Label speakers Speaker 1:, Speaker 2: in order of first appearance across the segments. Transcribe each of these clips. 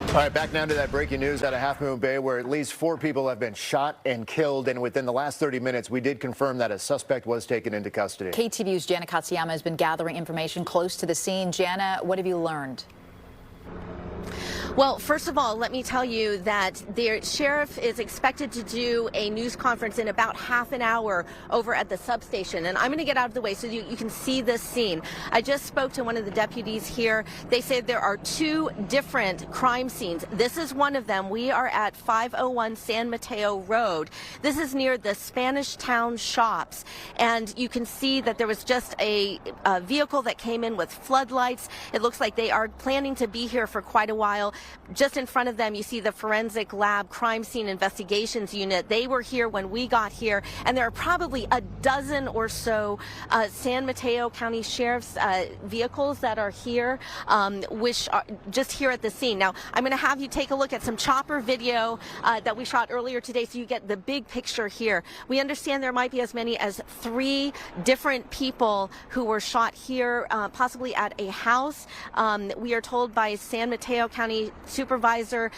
Speaker 1: All right, back now to that breaking news out of Half Moon Bay, where at least 4 people have been shot and killed. And within the last 30 minutes, we did confirm that a suspect was taken into custody.
Speaker 2: KTVU's Jana Katsuyama has been gathering information close to the scene. Jana, what have you learned?
Speaker 3: Well, first of all, let me tell you that the sheriff is expected to do a news conference in about half an hour over at the substation. And I'm going to get out of the way so you can see this scene. I just spoke to one of the deputies here. They said there are 2 different crime scenes. This is one of them. We are at 501 San Mateo Road. This is near the Spanish Town shops. And you can see that there was just a vehicle that came in with floodlights. It looks like they are planning to be here for quite a while. Just in front of them, you see the Forensic Lab Crime Scene Investigations Unit. They were here when we got here, and there are probably a dozen or so San Mateo County Sheriff's vehicles that are here, which are just here at the scene. Now, I'm going to have you take a look at some chopper video that we shot earlier today so you get the big picture here. We understand there might be as many as 3 different people who were shot here, possibly at a house. We are told by San Mateo County Supervisor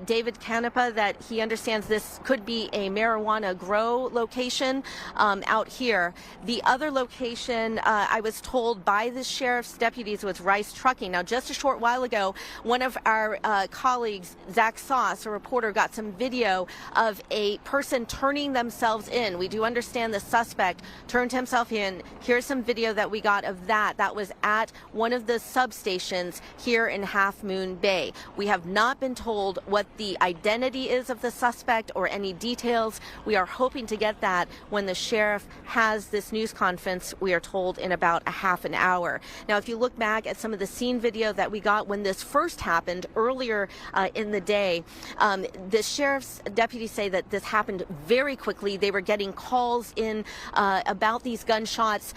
Speaker 3: David Canepa that he understands this could be a marijuana grow location out here. The other location, I was told by the sheriff's deputies, was Rice Trucking. Now, just a short while ago, one of our colleagues, Zach Sauce, a reporter, got some video of a person turning themselves in. We do understand the suspect turned himself in. Here's some video that we got of that. That was at one of the substations here in Half Moon Bay. We have not been told what the identity is of the suspect or any details. We are hoping to get that when the sheriff has this news conference, we are told, in about a half an hour. Now, if you look back at some of the scene video that we got when this first happened earlier in the day, the sheriff's deputies say that this happened very quickly. They were getting calls in about these gunshots.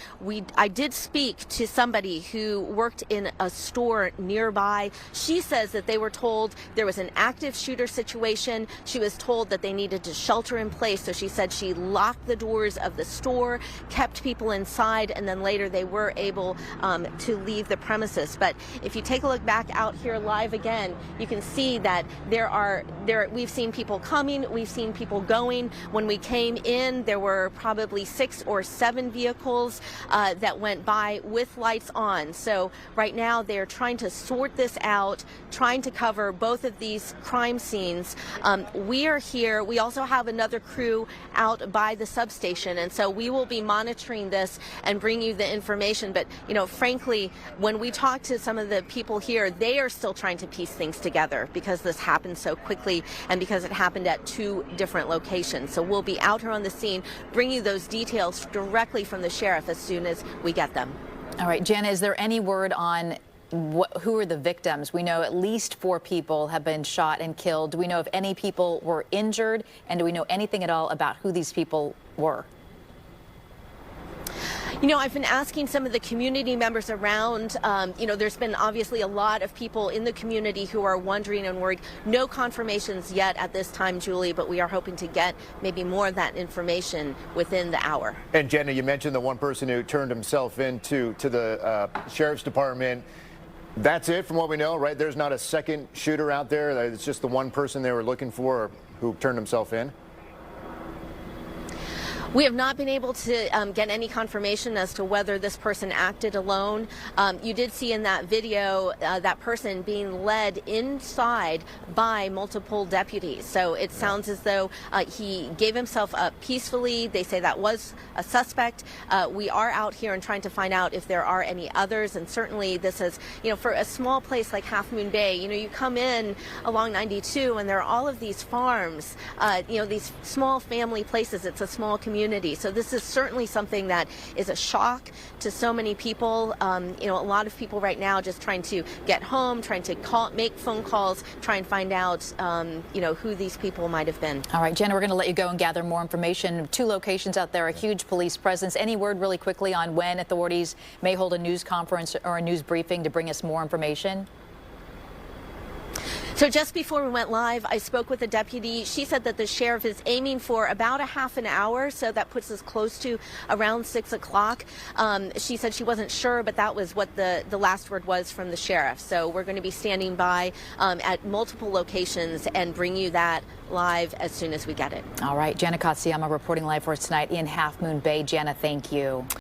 Speaker 3: I did speak to somebody who worked in a store nearby. She says that they were told there was an active shooter situation. She was told that they needed to shelter in place. So she said she locked the doors of the store, kept people inside, and then later they were able to leave the premises. But if you take a look back out here live again, you can see that we've seen people coming, we've seen people going. When we came in, there were probably 6 or 7 vehicles that went by with lights on. So right now they're trying to sort this out, trying to cover both of these crime scenes. We are here. We also have another crew out by the substation, and so we will be monitoring this and bring you the information. But, you know, frankly, when we talk to some of the people here, they are still trying to piece things together because this happened so quickly and because it happened at 2 different locations. So we'll be out here on the scene, bringing you those details directly from the sheriff as soon as we get them.
Speaker 2: All right, Jana, is there any word on who are the victims? We know at least 4 people have been shot and killed. Do we know if any people were injured? And do we know anything at all about who these people were?
Speaker 3: You know, I've been asking some of the community members around. You know, there's been obviously a lot of people in the community who are wondering and worried. No confirmations yet at this time, Julie, but we are hoping to get maybe more of that information within the hour.
Speaker 1: And Jenna, you mentioned the one person who turned himself in to the sheriff's department. That's it from what we know, right? There's not a second shooter out there. It's just the one person they were looking for who turned himself in.
Speaker 3: We have not been able to get any confirmation as to whether this person acted alone. You did see in that video that person being led inside by multiple deputies. So it sounds as though he gave himself up peacefully. They say that was a suspect. We are out here and trying to find out if there are any others. And certainly this is, you know, for a small place like Half Moon Bay, you know, you come in along 92 and there are all of these farms, you know, these small family places. It's a small community. So this is certainly something that is a shock to so many people. You know, a lot of people right now just trying to get home, trying to make phone calls, try and find out, you know, who these people might have been.
Speaker 2: All right, Jenna, we're going to let you go and gather more information. 2 locations out there, a huge police presence. Any word really quickly on when authorities may hold a news conference or a news briefing to bring us more information?
Speaker 3: So just before we went live, I spoke with a deputy. She said that the sheriff is aiming for about a half an hour, so that puts us close to around 6 o'clock. She said she wasn't sure, but that was what the last word was from the sheriff. So we're going to be standing by at multiple locations and bring you that live as soon as we get it.
Speaker 2: All right, Jana Katsuyama reporting live for us tonight in Half Moon Bay. Jana, thank you.